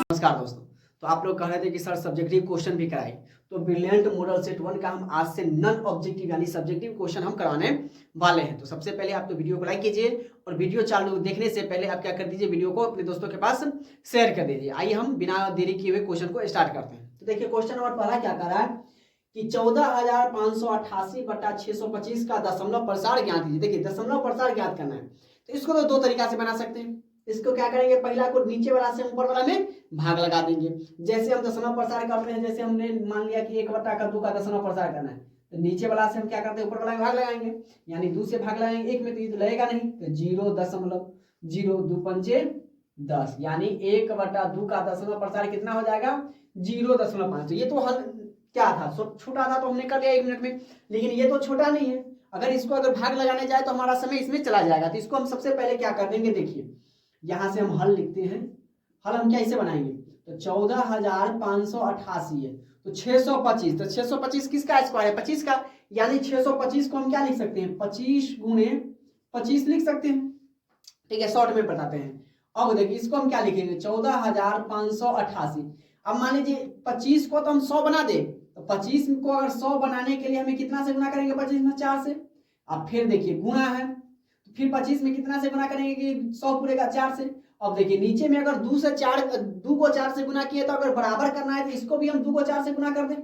नमस्कार दोस्तों। तो आप लोग कह रहे थे कि सर सब्जेक्टिव क्वेश्चन भी कराए, तो ब्रिलियंट मॉडल सेट 1 का हम आज से नॉन ऑब्जेक्टिव यानी सब्जेक्टिव क्वेश्चन हम कराने वाले हैं। तो सबसे पहले आप तो वीडियो को लाइक कीजिए और वीडियो चालू देखने से पहले आप क्या कर दीजिए, वीडियो को अपने दोस्तों के पास शेयर कर दीजिए। आइए हम बिना देरी किए हुए क्वेश्चन को स्टार्ट करते हैं। तो देखिए क्वेश्चन नंबर पहला क्या कर रहा है कि 14,588/625 का दशमलव प्रसार ज्ञात कीजिए। देखिए दशमलव प्रसार ज्ञात करना है, तो इसको तो दो तरीका से बना सकते हैं। इसको क्या करेंगे, पहला को नीचे वाला से ऊपर वाला में भाग लगा देंगे। जैसे हम दशमलव प्रसार करते हैं, जैसे हमने मान लिया कि 1/2 का दशमलव प्रसार करना है, तो नीचे वाला से हम क्या करते हैं, ऊपर वाला में भाग लगाएंगे, यानी 2 से भाग लगाएंगे, 1 में तो ये तो लगेगा नहीं, तो 0.0 2 पंचे 10, यानी 1/2 का दशमलव प्रसार कितना हो जाएगा, 0.5। ये तो हल क्या था, छोटा था तो हमने कर लिया 1 मिनट में, लेकिन ये तो छोटा नहीं है। अगर इसको अगर भाग लगाने जाए तो हमारा समय इसमें चला जाएगा। तो इसको हम सबसे पहले क्या कर देंगे, देखिए यहां से हम हल लिखते हैं। हल हम कैसे बनाएंगे, तो 14,588 है तो 625, तो 625 किसका स्क्वायर है, 25 का, यानी 625 को हम क्या लिख सकते हैं, 25 गुणे 25 लिख सकते हैं। ठीक है, शॉर्ट में बताते हैं। अब देखिए इसको हम क्या लिखेंगे, 14,588। अब मान लीजिए 25 को तो हम 100 बना दे, तो 25 को अगर 100 बनाने के लिए हमें कितना से गुना करेंगे, 25 में 4 से। अब फिर देखिए गुणा है, तो फिर 25 में कितना से गुना करेंगे कि 100 पूरे का 4 से। अब देखिए नीचे में अगर 2 से 4, 2 को 4 से गुना किए, तो अगर बराबर करना है तो इसको भी हम 2 को 4 से गुना कर दें,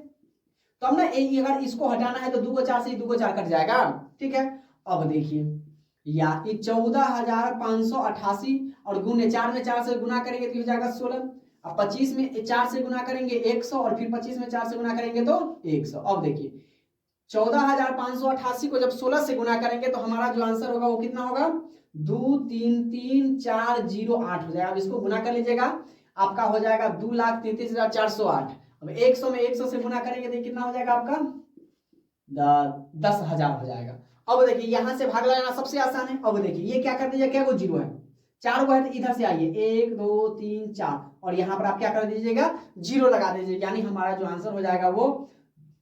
तो हम ना अगर इसको हटाना है तो 2 को 4 से 2 को 4 कट जाएगा। ठीक है, अब देखिए या 14,588 और गुणे 4 में 4 से गुना करेंगे तो हो जाएगा 16। अब 25 में 4 से गुना करेंगे 100 और फिर 25 में 4 से गुना करेंगे तो 100। अब देखिए 14,588 को जब 16 से गुना करेंगे तो हमारा जो आंसर होगा वो कितना होगा, 233,408 हो जाएगा। अब इसको गुना कर लीजिएगा, आपका हो जाएगा 2,33,408। अब 100 में 100 से गुना करेंगे तो कितना हो जाएगा आपका, 10,000 हो जाएगा। अब देखिए यहां से भाग लगाना सबसे आसान है। अब देखिए ये क्या कर दीजिए, क्या वो 0 है, 4 को है तो इधर से आइए, 1 2 3 4, और यहाँ पर आप क्या कर दीजिएगा, 0 लगा दीजिए, यानी हमारा जो आंसर हो जाएगा वो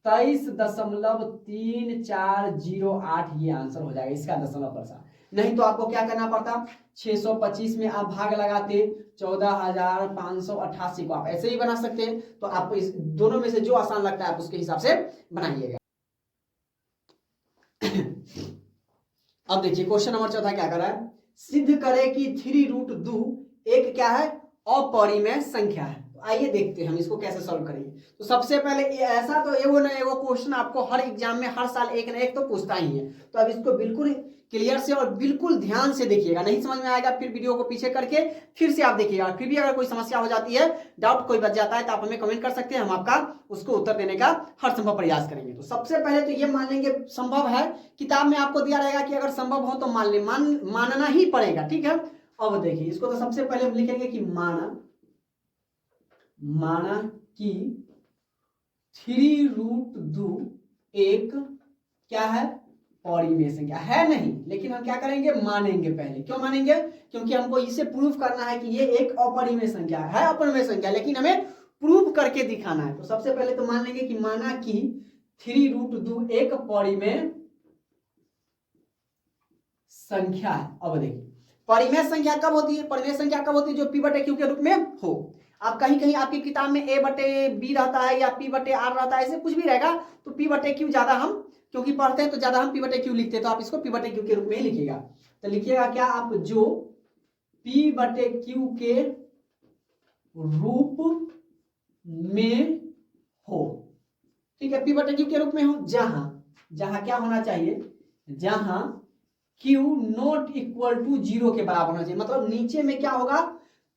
23.3408 ये आंसर हो जाएगा इसका दशमलव प्रसार। नहीं तो आपको क्या करना पड़ता, 625 में आप भाग लगाते 14,588 को, आप ऐसे ही बना सकते हैं। तो आपको इस दोनों में से जो आसान लगता है आप उसके हिसाब से बनाइएगा। अब देखिए क्वेश्चन नंबर 4 क्या कर रहा है, सिद्ध करे कि 3√2 एक क्या है, अपरिमेय संख्या है। तो आइए देखते हैं हम इसको कैसे सॉल्व करेंगे। तो सबसे पहले ऐसा तो एगो ना एगो क्वेश्चन आपको हर एग्जाम में हर साल एक ना एक तो पूछता ही है। तो अब इसको बिल्कुल क्लियर से और बिल्कुल ध्यान से देखिएगा, नहीं समझ में आएगा फिर वीडियो को पीछे करके फिर से आप देखिएगा। फिर भी अगर कोई समस्या हो जाती है, डाउट कोई बच जाता है, तो आप हमें कमेंट कर सकते हैं, हम आपका उसको उत्तर देने का हर संभव प्रयास करेंगे। तो सबसे पहले तो ये मान लेंगे संभव है, किताब में आपको दिया रहेगा कि अगर संभव हो तो मानना ही पड़ेगा। ठीक है, अब देखिए इसको तो सबसे पहले हम लिखेंगे कि माना कि 3√2 एक क्या है, परिमेय संख्या है नहीं, लेकिन हम क्या करेंगे, मानेंगे पहले। क्यों मानेंगे, क्योंकि हमको इसे प्रूफ करना है कि ये एक अपरिमेय संख्या है, अपरिमेय संख्या, लेकिन हमें प्रूफ करके दिखाना है। तो सबसे पहले तो मान लेंगे कि माना कि 3√2 एक परिमेय संख्या है। अब देखिए परिमेय संख्या कब होती है, परिमेय संख्या कब होती है, जो p/q के रूप में हो। आप कहीं कहीं आपकी किताब में a/b रहता है या p/r रहता है, ऐसे कुछ भी रहेगा, तो p/q ज्यादा हम क्योंकि पढ़ते हैं तो ज्यादा हम p/q लिखते हैं, तो आप इसको p/q के रूप में ही लिखिएगा। तो लिखिएगा क्या, आप जो p/q के रूप में हो। ठीक है, p/q के रूप में हो, जहां क्या होना चाहिए, जहां q नॉट इक्वल टू 0 के बराबर होना चाहिए। मतलब नीचे में क्या होगा,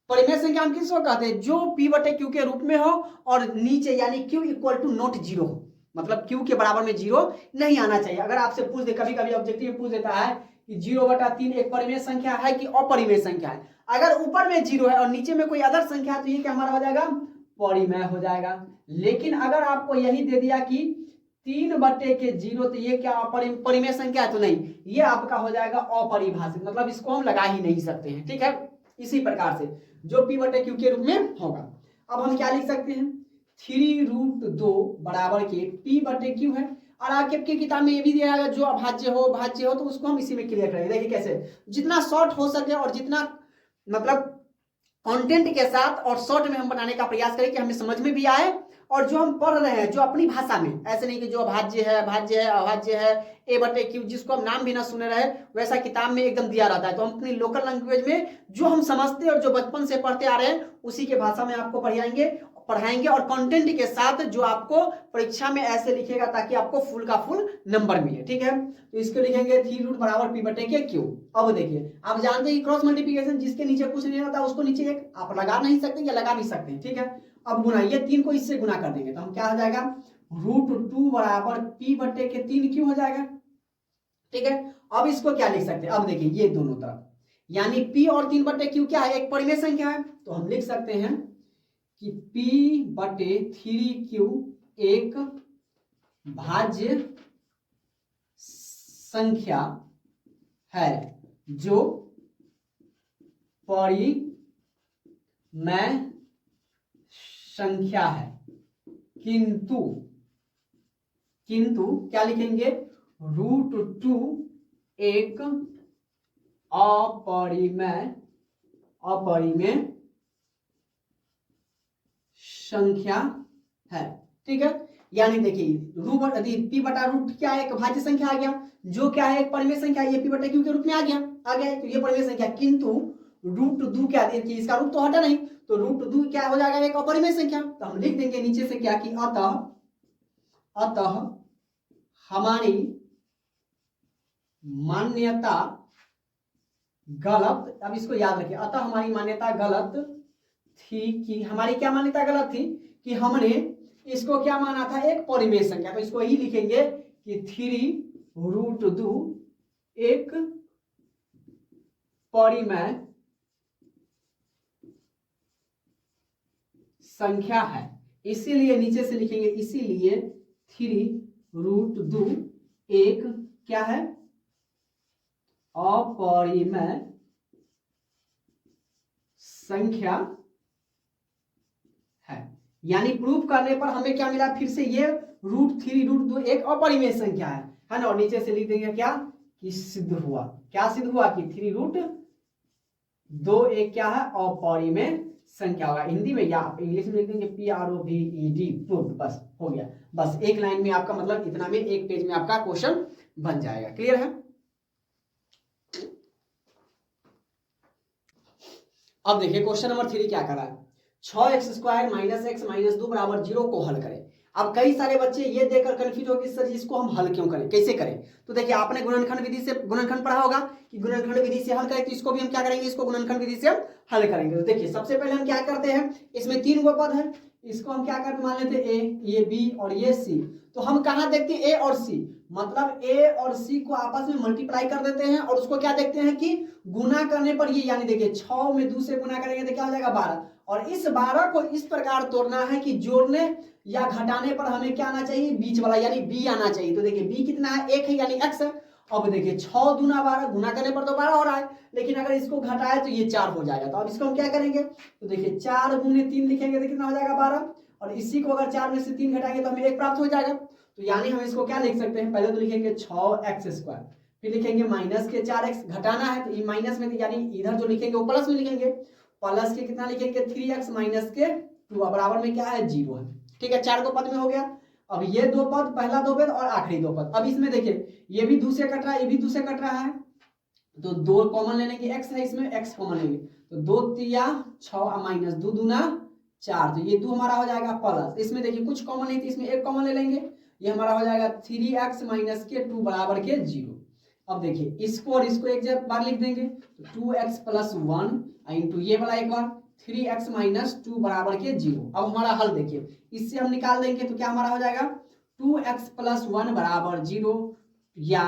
परिमेय संख्या हम किसको कहते हैं, जो p/q के रूप में हो और नीचे यानी q इक्वल टू नॉट 0 हो, मतलब q के बराबर में 0 नहीं आना चाहिए। अगर आपसे पूछ दे, कभी कभी ऑब्जेक्टिव में पूछ देता है कि 0/3 एक परिमेय संख्या है कि अपरिमेय संख्या है, अगर ऊपर में 0 है और नीचे में कोई अदर संख्या है तो ये क्या हमारा हो जाएगा, परिमेय हो जाएगा। लेकिन अगर आपको यही दे दिया कि 3/0, तो ये क्या परिमेय संख्या है, तो नहीं, ये आपका हो जाएगा अपरिभाषित, मतलब इसको हम लगा ही नहीं सकते हैं। ठीक है, इसी प्रकार से जो p/q के रूप में होगा। अब हम क्या लिख सकते हैं, 3√2 बराबर के p/q है, और आपकी किताब में ये भी दिया है जो अभाज्य हो भाज्य हो, तो उसको हम इसी में क्लियर करेंगे। देखिए कैसे, जितना शॉर्ट हो सके और जितना मतलब कंटेंट के साथ और शॉर्ट में हम बनाने का प्रयास करें कि हमें समझ में भी आए और जो हम पढ़ रहे हैं जो अपनी भाषा में, ऐसे नहीं कि जो भाज्य है, भाज्य है, अभाज्य है, A/Q जिसको हम नाम भी ना सुने रहे वैसा किताब में एकदम दिया रहता है। तो हम अपनी लोकल लैंग्वेज में जो हम समझते हैं और जो बचपन से पढ़ते आ रहे हैं उसी के भाषा में आपको पढ़ाएंगे और कंटेंट के साथ जो आपको परीक्षा में ऐसे लिखेगा ताकि आपको फुल का फुल नंबर मिले। ठीक है, तो इसको लिखेंगे 3 रूट बराबर P/Q। अब देखिए आप जानते हैं क्रॉस मल्टीप्लिकेशन जिसके नीचे कुछ नहीं होता उसको नीचे एक आप लगा नहीं सकते या लगा भी सकते हैं। ठीक है, अब गुना, ये 3 को इससे गुना कर देंगे तो हम क्या हो जाएगा √2 बराबर P/3Q हो जाएगा। ठीक है, अब इसको क्या लिख सकते हैं, अब देखिए ये दोनों तरफ यानी P और 3/Q क्या है, एक परिमेय संख्या है तो हम लिख सकते हैं कि P/3Q एक भाज्य संख्या है जो परिमेय संख्या है, किंतु क्या लिखेंगे √2 एक अपरिमेय संख्या है। ठीक है, यानी देखिए P/रूट क्या है, एक भाज्य संख्या आ गया, जो क्या है एक परिमेय संख्या, ये P/Q के रूप में आ गया तो ये परिमेय संख्या, किंतु √2 क्या देखिए इसका रूट तो हटा नहीं तो √2 क्या हो जाएगा एक अपरिमेय संख्या। तो हम लिख देंगे नीचे से क्या कि अतः हमारी मान्यता गलत, अब इसको याद रखिए, अतः हमारी मान्यता गलत थी कि हमारी क्या मान्यता गलत थी कि हमने इसको क्या माना था एक परिमेय संख्या। तो इसको ही लिखेंगे कि 3√2 एक परिमेय संख्या है, इसीलिए नीचे से लिखेंगे इसीलिए 3√2 एक क्या है अपरिमेय संख्या है। यानी प्रूफ करने पर हमें क्या मिला, फिर से ये √3√2 एक अपरिमेय संख्या है ना, और नीचे से लिख देंगे क्या कि सिद्ध हुआ, क्या सिद्ध हुआ कि 3√2 एक क्या है अपरिमेय संख्या होगा। हिंदी में या इंग्लिश में लिख देंगे PROVED, प्रूफ, बस हो गया। बस एक लाइन में आपका मतलब इतना में एक पेज में आपका क्वेश्चन बन जाएगा। क्लियर है? अब देखिए क्वेश्चन नंबर 3 क्या करा है, 6x² - x - 2 बराबर 0 को हल करें। अब कई सारे बच्चे ये देखकर कंफ्यूज हो कि सर इसको हम हल क्यों करें, कैसे करें। तो देखिए आपने गुणनखंड विधि से गुणनखंड पढ़ा होगा कि गुणनखंड विधि से हल करें, तो इसको भी हम क्या करेंगे, इसको गुणनखंड विधि से हम हल करेंगे। तो देखिए सबसे पहले हम क्या करते हैं, इसमें 3 गो पद है, इसको हम क्या करते मान लेते A, ये B और ये C। तो हम कहाँ देखते हैं A और C, मतलब A और C को आपस में मल्टीप्लाई कर देते हैं और उसको क्या देखते हैं कि गुना करने पर ये, यानी देखिए 6 में 2 से गुना करेंगे तो क्या हो जाएगा 12, और इस 12 को इस प्रकार तोड़ना है कि जोड़ने या घटाने पर हमें क्या आना चाहिए, बीच वाला यानी B आना चाहिए। तो देखिए B कितना है, 1 है यानी x है। अब देखिए 6 दूना 12, गुना करने पर तो 12 हो रहा है, लेकिन अगर इसको घटाए तो ये 4 हो जाएगा। तो अब इसको हम क्या करेंगे, तो देखिए 4 गुने 3 लिखेंगे तो कितना हो जाएगा 12, और इसी को अगर 4 में से 3 घटाएंगे तो हमें 1 प्राप्त हो जाएगा। तो यानी हम इसको क्या लिख सकते हैं, पहले तो लिखेंगे 6x², फिर लिखेंगे माइनस के 4x, घटाना है तो ये माइनस में, यानी इधर जो लिखेंगे वो प्लस में लिखेंगे, प्लस के कितना लिखेंगे 3x माइनस के 2 बराबर में क्या है 0 है। ठीक है, 4 को पद में हो गया। अब ये 2 पद, पहला 2 पद और आखिरी 2 पद, अब इसमें देखिए ये भी 2 से कट रहा है, ये भी 2 से कट रहा है, तो 2 कॉमन लेने की x है, इसमें x कॉमन लेंगे तो 2 तिया 6 माइनस 2 दूना 4, तो ये 2 हमारा हो जाएगा प्लस, इसमें देखिए कुछ कॉमन नहीं थी, इसमें 1 कॉमन ले लेंगे, ये हमारा हो जाएगा 3x माइनस के 2 बराबर के 0। अब देखिए इसको और इसको एक बार लिख देंगे तो 2x + 1 इंटू ये वाला एक बार 3x माइनस 2 बराबर के 0। अब हमारा हल देखिए, इससे हम निकाल देंगे तो क्या हमारा हो जाएगा 2x + 1 बराबर 0, या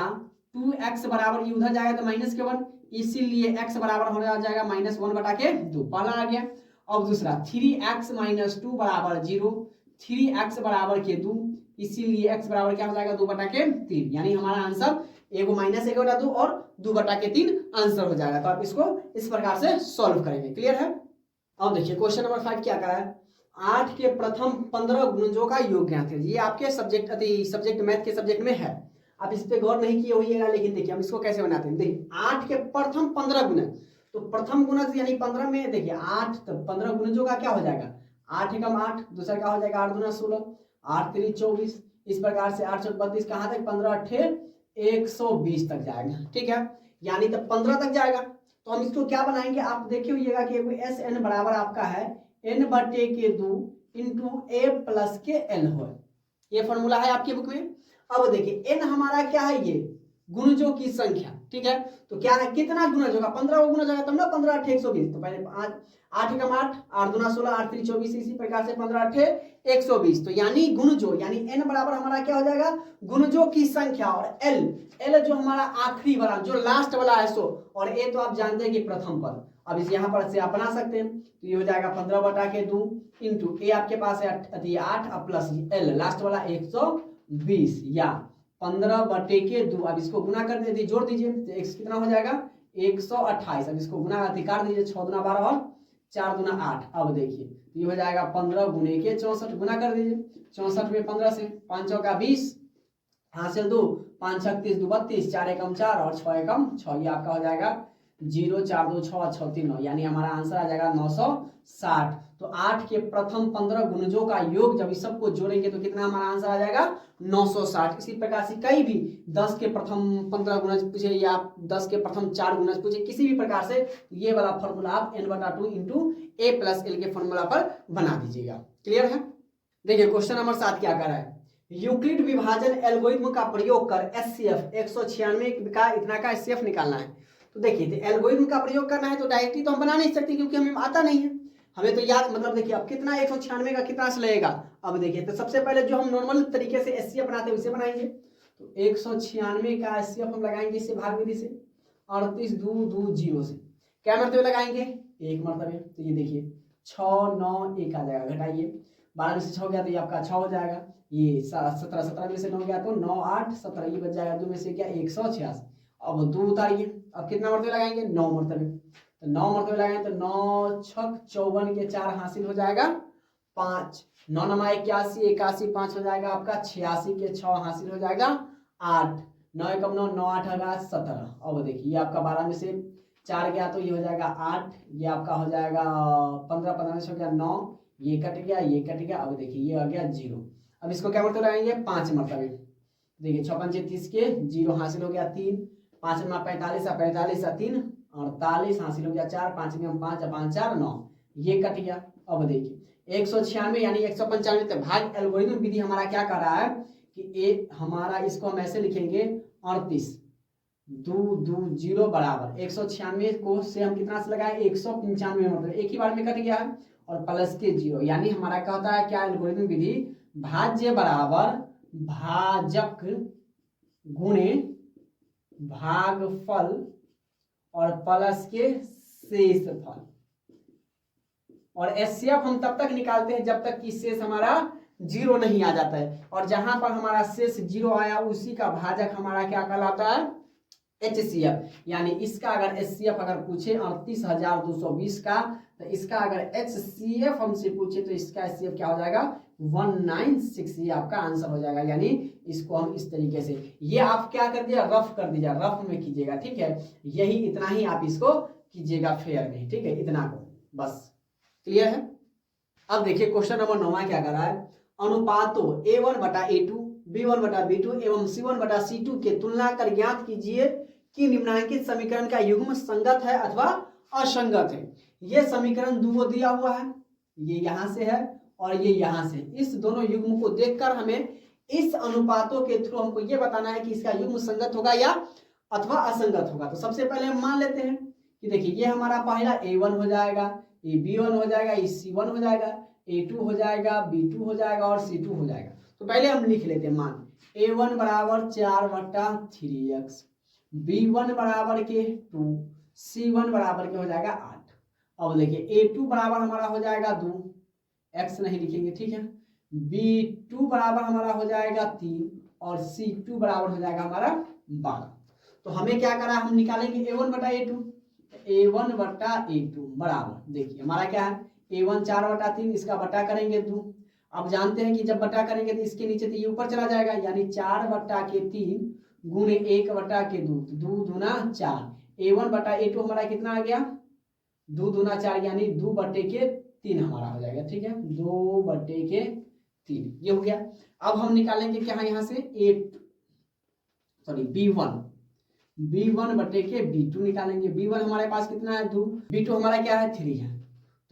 2x बराबर ये उधर जाएगा तो माइनस के 1, इसीलिए x बराबर हो जाएगा -1/2, पहला आ गया। अब दूसरा 3x माइनस 2 बराबर 0, 3x बराबर के 2, इसीलिए x बराबर क्या हो जाएगा 2/3, यानी हमारा आंसर एगो माइनस 1/2 और 2/3 आंसर हो जाएगा। तो आप इसको इस प्रकार से सॉल्व करेंगे। क्लियर है? अब देखिए क्वेश्चन नंबर 5 क्या करा है, 8 के प्रथम 15 गुणजों का योग ज्ञात कीजिए। ये आपके सब्जेक्ट मैथ के सब्जेक्ट में है, आप इस पे गौर नहीं किए होइएगा, लेकिन देखिए हम इसको कैसे बनाते हैं। देखिए 8 के प्रथम 15 गुण, तो तो प्रथम गुणज यानी 15 में देखिए 8, तो 15 गुणजों का क्या हो जाएगा 8 एकम 8, दूसरा क्या हो जाएगा 8 दूना 16, 8 3 24, इस प्रकार से 8 चौक 32, कहाँ तक 15 अट्ठे 120 तक जाएगा। ठीक है, यानी तब 15 तक जाएगा। तो हम इसको क्या बनाएंगे, आप देखे होइएगा कि एस एन बराबर आपका है n बटे के 2 इंटू ए प्लस के एल हो, ये फॉर्मूला है आपकी बुक में। अब देखिए n हमारा क्या है, ये गुणजों की संख्या। ठीक है, तो क्या है कितना गुणज होगा, 15 को गुणज होगा तब ना 15 अट्ठे 120, तो पहले 8 एकम 8, 8 दूना 16, 8 3 24, इसी प्रकार से 15 अट्ठे 120, तो यानी गुणजों यानी n बराबर हमारा क्या हो जाएगा गुणजों की संख्या, और l जो हमारा आखिरी वाला जो लास्ट वाला है सो, और a तो आप जानते हैं कि प्रथम पद। अब इस यहाँ पर से आप बना सकते हैं, तो ये हो जाएगा 15 बटा के 2 इंटू ए आपके पास है 8 प्लस एल लास्ट वाला 120, या 15 बटे के 2, अब इसको गुना कर दीजिए, जोड़ दीजिए, तो x कितना हो जाएगा 128, अब इसको गुना अधिकार दीजिए, 6 दूना 12 और 4 दूना 8। अब देखिए ये हो जाएगा 15 गुने के 64, गुना कर दीजिए, 64 में 15 से 5 चौका 20, हासिल 2, 5 छक 30 2 32, 4 एकम 4 और 6 एकम 6, ये आपका हो जाएगा 0 4 2 6 6 3 9, यानी हमारा आंसर आ जाएगा 960। तो 8 के प्रथम 15 गुणजों का योग जब इस सबको जोड़ेंगे तो कितना हमारा आंसर आ जाएगा 960। इसी प्रकार से कई भी 10 के प्रथम 15 गुणज पूछे या 10 के प्रथम 4 गुणज पूछे, किसी भी प्रकार से ये वाला फॉर्मूला आप n/2 इंटू ए प्लस एल के फॉर्मूला पर बना दीजिएगा। क्लियर है। देखिए क्वेश्चन नंबर 7 क्या कर रहा है, यूक्लिड विभाजन एल्गोरिथम का प्रयोग कर एचसीएफ 196 का इतना का एचसीएफ निकालना है। तो देखिए एल्गोरिथम का प्रयोग करना है तो डायरेक्टली तो हम बना नहीं सकते क्योंकि हमें आता नहीं है, हमें तो याद मतलब देखिए अब कितना 196 का कितना से लगेगा। अब देखिए तो सबसे पहले जो हम नॉर्मल तरीके से एचसीएफ बनाते हैं उसे बनाएंगे, तो 196 का एचसीएफ हम लगाएंगे इससे भाग विधि से 38 2 2 0 से, क्या मरतबे लगाएंगे एक मरतबे, तो ये देखिए 6 9 1 आ जाएगा, घटाइए 12 में से 6 गया तो ये आपका 6 हो जाएगा, ये 17 में से 9 गया तो 9 8 17, ये बच जाएगा 2 में से क्या 186। अब 2 उतारिए, अब कितना मरतबे लगाएंगे 9 मरतबे, तो 9 मरतबे लगाएंगे तो 9 छक 54 के 4 हासिल हो जाएगा 5, 9 9 81 81 5 हो जाएगा आपका 86 के 6 हासिल हो जाएगा 8, 9 एकम 9 9 8 होगा 17। अब देखिए ये आपका 12 में से 4 गया तो ये हो जाएगा 8, ये आपका हो जाएगा 15 15 में से हो गया 9, ये कट गया ये कट गया। अब देखिए ये आ गया 0, अब इसको क्या मरतबे लगाएंगे 5 मरतबे, देखिए 6 5 30 के 0 हासिल हो गया 3, 5 में 45 45 3 48 हासिल हो गया 4, 5 में 5 5 4 9, ये कट गया। अब देखिए 196 यानी 195 तक भाग एल्गोरिथम विधि हमारा क्या कर रहा है कि एक हमारा इसको हम ऐसे लिखेंगे 38 2 2 0 बराबर 196 को से हम कितना से लगाए 195 मतलब एक ही बार में कट गया है, और प्लस के 0, यानी हमारा क्या होता है क्या एल्गोरिथम विधि भाज्य बराबर भाजक गुणे भागफल और प्लस के शेषफल, और एचसीएफ हम तब तक निकालते हैं जब तक कि शेष हमारा 0 नहीं आ जाता है, और जहां पर हमारा शेष 0 आया उसी का भाजक हमारा क्या कहलाता है एचसीएफ। यानी इसका अगर एचसीएफ अगर पूछे 38,220 का, तो इसका अगर एचसीएफ हमसे पूछे तो इसका एचसीएफ क्या हो जाएगा 196, ये आपका आंसर हो जाएगा। यानी इसको हम इस तरीके से, ये आप क्या कर दिया रफ कर दीजिए, रफ में कीजिएगा, ठीक है, यही इतना ही आप इसको कीजिएगा फेयर में, ठीक है, इतना को बस। क्लियर है। अब देखिए क्वेश्चन नंबर 9 क्या कर रहा है, अनुपातों a1/a2 b1/b2 एवं c1/c2 के तुलना कर ज्ञात कीजिए कि निम्नलिखित समीकरण का युग्म संगत है अथवा असंगत है। ये समीकरण दो दिया हुआ है, ये यहां से है और ये यहां से, इस दोनों युग्म को देखकर हमें इस अनुपातों के थ्रू हमको ये बताना है कि इसका युग्म संगत होगा या अथवा असंगत होगा। तो सबसे पहले हम मान लेते हैं कि देखिए ये हमारा पहला a1 हो जाएगा, ये b1 हो जाएगा, ये c1 हो जाएगा, a2 हो जाएगा, b2 हो जाएगा और c2 हो जाएगा। तो पहले हम लिख लेते हैं मान a1 बराबर 4/3x, b1 बराबर के 2, c1 बराबर के हो जाएगा 8। अब देखिए a2 बराबर हमारा हो जाएगा 2, x नहीं लिखेंगे, ठीक है, b2 बराबर हमारा हो जाएगा 3 और c2 बराबर हो जाएगा हमारा 12। तो हमें क्या करा, हम निकालेंगे a1/a2, a1/a2 बराबर, देखिए हमारा क्या है a1 4/3, इसका बटा करेंगे 2। अब जानते हैं कि जब बटा करेंगे तो इसके नीचे तो ये ऊपर चला जाएगा, यानी 4/3 गुणे 1/2, 2 दूना 4, a1/a2 हमारा कितना आ गया 2 दूना 4 यानी 2/3 हमारा हो जाएगा। ठीक है, 2/3 ये हो गया। अब हम निकालेंगे क्या है यहाँ से B1/B2 निकालेंगे। B1 हमारे पास कितना है 2, B2 हमारा क्या है 3 है,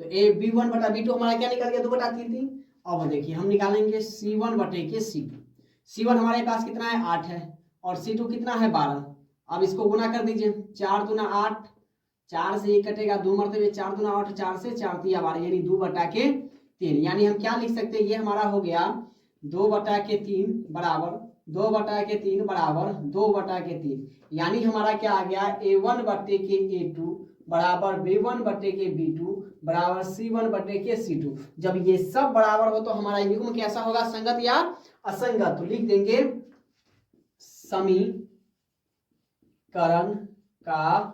तो B1/B2 हमारा क्या निकल गया 2/3। अब देखिए हम निकालेंगे C1/C2। C1 हमारे पास कितना है 8 है और C2 कितना है 12। अब इसको गुना कर दीजिए, 4 दूना 8, 4 से 1 कटेगा 2 मरतबे, 4 दूना 8, 4 से 4 3 12 यानी 2/3। यानी हम क्या लिख सकते हैं, ये हमारा हो गया 2/3 बराबर 2/3 बराबर 2/3। यानी हमारा क्या आ गया A1/A2 बराबर B1/B2 बराबर C1/C2। जब ये सब बराबर हो तो हमारा युग्म कैसा होगा, संगत या असंगत। तो लिख देंगे समीकरण का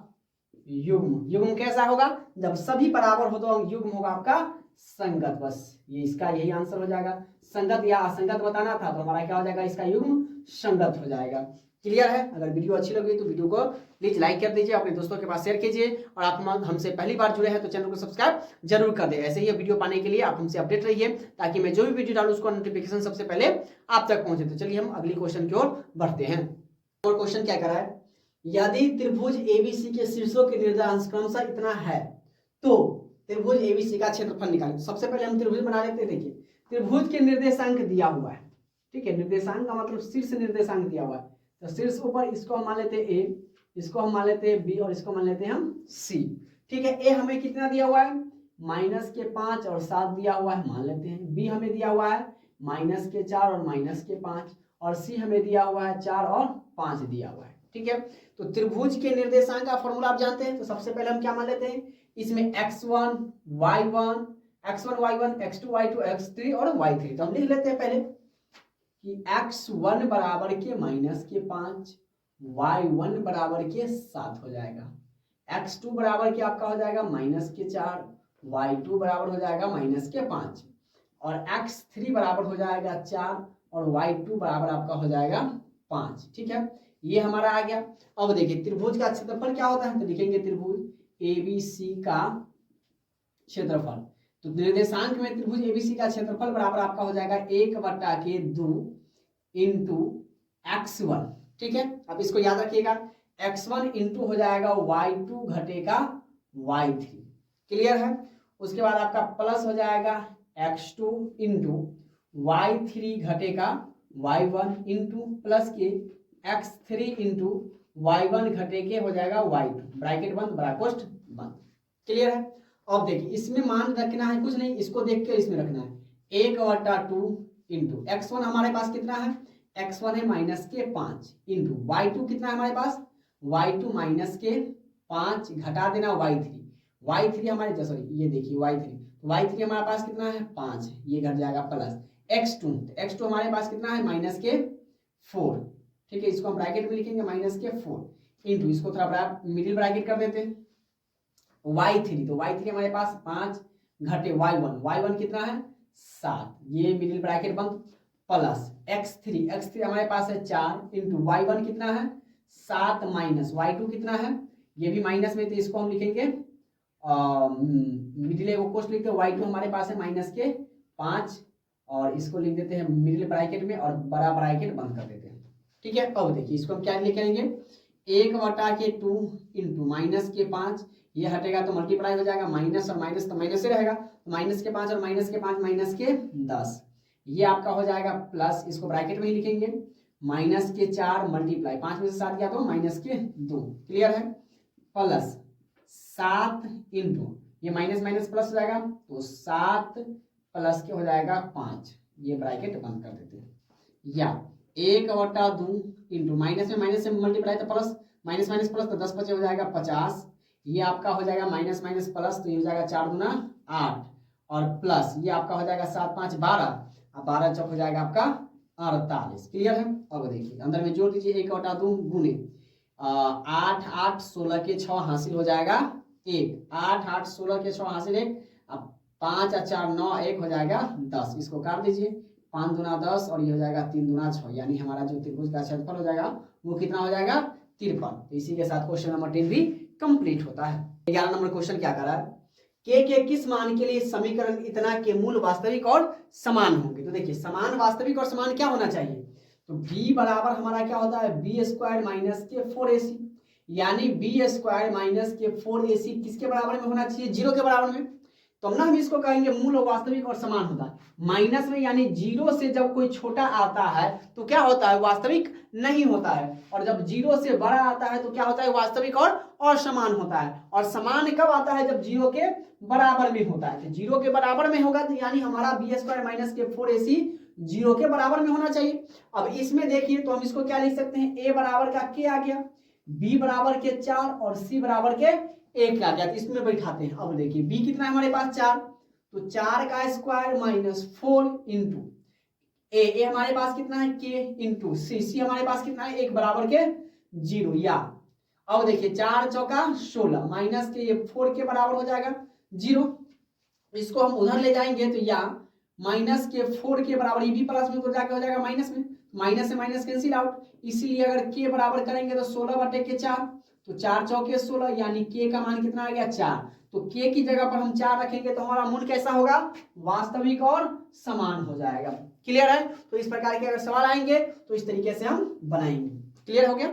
युग्म कैसा होगा, जब सभी बराबर हो तो युग्म होगा आपका संगत। बस ये इसका यही आंसर हो जाएगा। संगत या असंगत बताना था तो हमारा क्या हो जाएगा, इसका युग्म संगत हो जाएगा। क्लियर है। अगर वीडियो अच्छी लगी तो वीडियो को प्लीज लाइक कर दीजिए, अपने दोस्तों के पास शेयर कीजिए और आप हमसे पहली बार जुड़े हैं तो चैनल को सब्सक्राइब जरूर कर दें। ऐसे ही वीडियो पाने के लिए आप हमसे अपडेट रहिए ताकि मैं जो भी वीडियो डालूं उसका नोटिफिकेशन सबसे पहले आप तक पहुंचे। तो चलिए हम अगली क्वेश्चन की ओर बढ़ते हैं। और क्वेश्चन क्या करा है, यदि त्रिभुज एबीसी के शीर्षों के निर्देशांक क्रमशः इतना है तो त्रिभुज एबीसी का क्षेत्रफल निकालें। तो सबसे पहले हम त्रिभुज बना लेते हैं। देखिए त्रिभुज के निर्देशांक दिया हुआ है, ठीक है, निर्देशांक का मतलब शीर्ष निर्देशांक दिया हुआ है। तो शीर्ष ऊपर इसको हम मान लेते हैं ए, इसको हम मान लेते हैं बी और इसको मान लेते हैं हम सी। ठीक है, ए हमें कितना दिया हुआ है -5 और 7 दिया हुआ है, मान लेते हैं। बी हमें दिया हुआ है -4 और -5 और सी हमें दिया हुआ है 4 और 5 दिया हुआ है। ठीक है, तो त्रिभुज के निर्देशांक का फॉर्मूला आप जानते हैं। तो सबसे पहले हम क्या मान लेते हैं, इसमें x1 y1 x2 y2 x3 और y3। तो हम लिख लेते हैं पहले कि x1 बराबर के -5, y1 बराबर के 7 हो जाएगा, x2 बराबर के आपका हो जाएगा -4, y2 बराबर हो जाएगा -5 और x3 बराबर हो जाएगा 4 और y2 बराबर आपका हो जाएगा 5। ठीक है, ये हमारा आ गया। अब देखिए त्रिभुज का क्षेत्रफल क्या होता है, तो लिखेंगे त्रिभुज एबीसी का क्षेत्रफल। तो निर्देशांक में त्रिभुज एबीसी का क्षेत्रफल बराबर आपका हो जाएगा 1/2 इंटू x1। ठीक है, अब इसको याद रखिएगा, x1 इंटू हो जाएगा y2 घटेगा y3। क्लियर है। उसके बाद आपका प्लस हो जाएगा x2 इंटू y3 घटेगा y1 इंटू प्लस के x3 इंटू y1 घटे के हो जाएगा y2, ब्रैकेट बंद ब्रैकेट बंद। क्लियर है। अब देखिए इसमें मान रखना है कुछ नहीं, इसको देख के इसमें रखना है 1/2 इंटू x1 हमारे पास कितना है, x1 है -5 इंटू y2 कितना है हमारे पास, y2 -5 घटा देना y3 हमारे सॉरी ये देखिए y3 हमारे पास कितना है 5 है, ये घट जाएगा प्लस x2 हमारे पास कितना है -4। ठीक है, इसको हम ब्रैकेट में लिखेंगे -4 इंटू इसको थोड़ा मिडिल ब्रैकेट कर देते हैं y3। तो y3 हमारे पास 5 घटे y1 कितना है 7, ये मिडिल ब्रैकेट बंद प्लस x3 हमारे पास है 4 इंटू y1 कितना है 7 माइनस y2 कितना है, ये भी माइनस में, तो इसको हम लिखेंगे मिडिल को कोष्ट लिखते हैं y2 हमारे पास है -5 और इसको लिख देते हैं मिडिल ब्रैकेट में और बड़ा ब्रैकेट बंद कर देते हैं। ठीक है, अब देखिए इसको हम क्या लिखेंगे 1/2 इंटू -5, ये हटेगा तो मल्टीप्लाई हो जाएगा, माइनस और माइनस तो माइनस से रहेगा, -5 और -10, ये आपका हो जाएगा प्लस, इसको ब्रैकेट में ही लिखेंगे -4 मल्टीप्लाई 5 में से 7 गया तो -2। क्लियर है, प्लस 7 इंटू ये माइनस प्लस हो जाएगा तो 7 प्लस के हो जाएगा 5, ये ब्रैकेट बंद कर देते हैं। या 1/2 इंटू माइनस से मल्टीप्लाई तो प्लस माइनस प्लस तो 10 बचे हो जाएगा 50, ये आपका हो जाएगा माइनस प्लस तो ये हो जाएगा 4 दूना 8 और प्लस ये आपका हो जाएगा 7 5 12 और 12 चौक हो जाएगा आपका 48। क्लियर है। अब देखिए अंदर में जोड़ दीजिए 1/2 गुने 8 8 16 के 6 हासिल हो जाएगा 1, 8 8 16 के 6 हासिल 1, अब 5 और 4 9 1 हो जाएगा 10, इसको काट दीजिए 5 दूना 10 और ये हो जाएगा 3 दूना 6, यानी हमारा जो त्रिभुज का क्षेत्रफल हो जाएगा वो कितना हो जाएगा 53। तो इसी के साथ क्वेश्चन नंबर 10 भी कंप्लीट होता है। 11 नंबर क्वेश्चन क्या कर रहा है, के किस मान के लिए समीकरण इतना के मूल वास्तविक और समान होंगे। तो देखिए समान, वास्तविक और समान क्या होना चाहिए, तो b बराबर हमारा क्या होता है बी स्क्वायर माइनस के 4ac, यानी बी स्क्वायर माइनस के 4ac किसके बराबर में होना चाहिए, 0 के बराबर में। तो ना हम इसको कहेंगे मूल वास्तविक और समान होता है। माइनस में यानी 0 से जब कोई छोटा आता है तो क्या होता है, वास्तविक नहीं होता है, और जब 0 से बड़ा आता है तो क्या होता है, वास्तविक और समान होता है। और समान कब आता है, जब 0 के बराबर में होता है। तो 0 के बराबर में होगा तो यानी हमारा बी स्क्वायर माइनस के 4ac 0 के बराबर में होना चाहिए। अब इसमें देखिए तो हम इसको क्या लिख सकते हैं, a बराबर का k आ गया, b बराबर के 4 और c बराबर के 1 आ गया। तो इसमें बैठाते हैं। अब देखिए b कितना है हमारे पास 4, तो 4 का स्क्वायर माइनस 4 इंटू ए हमारे पास कितना है k इंटू सी हमारे पास कितना है 1 बराबर के 0 या। अब देखिए 4 चौका 16 माइनस के ये 4 के बराबर हो जाएगा 0। इसको हम उधर ले जाएंगे तो या माइनस के 4 के बराबर, ये भी प्लस में तो जाके हो जाएगा माइनस में, माइनस से माइनस कैंसिल आउट। इसलिए अगर के बराबर करेंगे तो 16 बटे के 4, तो 4 चौके 16 यानी के का मान कितना आ गया 4। तो के की जगह पर हम 4 रखेंगे तो हमारा मूल कैसा होगा, वास्तविक और समान हो जाएगा। क्लियर है। तो इस प्रकार के अगर सवाल आएंगे तो इस तरीके से हम बनाएंगे। क्लियर हो गया।